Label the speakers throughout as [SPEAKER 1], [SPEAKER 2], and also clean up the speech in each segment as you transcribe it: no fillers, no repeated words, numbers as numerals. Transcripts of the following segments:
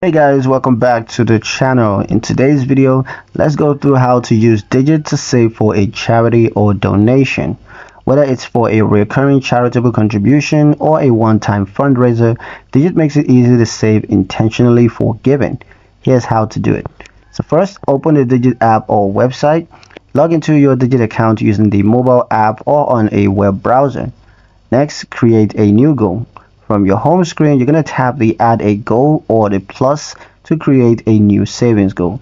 [SPEAKER 1] Hey guys, welcome back to the channel. In today's video, let's go through how to use Digit to save for a charity or donation. Whether it's for a recurring charitable contribution or a one-time fundraiser, Digit makes it easy to save intentionally for giving. Here's how to do it. So first, open the Digit app or website. Log into your Digit account using the mobile app or on a web browser. Next, create a new goal. From your home screen, you're going to tap the add a goal or the plus to create a new savings goal.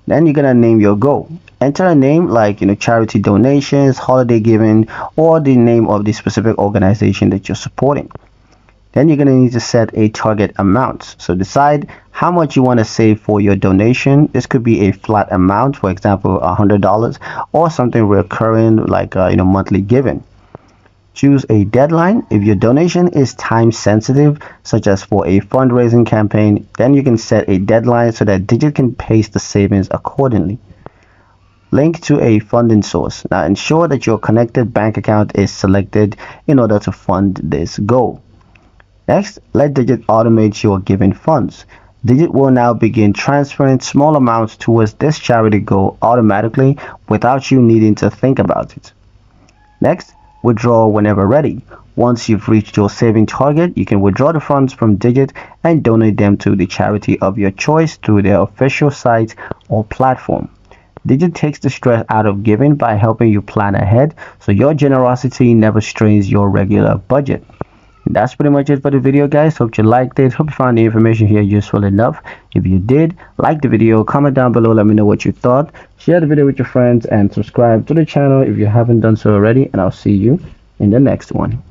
[SPEAKER 1] Then you're going to name your goal. Enter a name like charity donations, holiday giving, or the name of the specific organization that you're supporting. Then you're going to need to set a target amount. So decide how much you want to save for your donation. This could be a flat amount, for example $100, or something recurring like monthly giving. Choose a deadline. If your donation is time sensitive, such as for a fundraising campaign, then you can set a deadline so that Digit can pace the savings accordingly. Link to a funding source. Now ensure that your connected bank account is selected in order to fund this goal. Next, let Digit automate your giving funds. Digit will now begin transferring small amounts towards this charity goal automatically without you needing to think about it. Next, withdraw whenever ready. Once you've reached your saving target, you can withdraw the funds from Digit and donate them to the charity of your choice through their official site or platform. Digit takes the stress out of giving by helping you plan ahead, so your generosity never strains your regular budget. That's pretty much it for the video, guys. Hope you liked it. Hope you found the information here useful enough. If you did, like the video, comment down below, let me know what you thought. Share the video with your friends and subscribe to the channel if you haven't done so already, and I'll see you in the next one.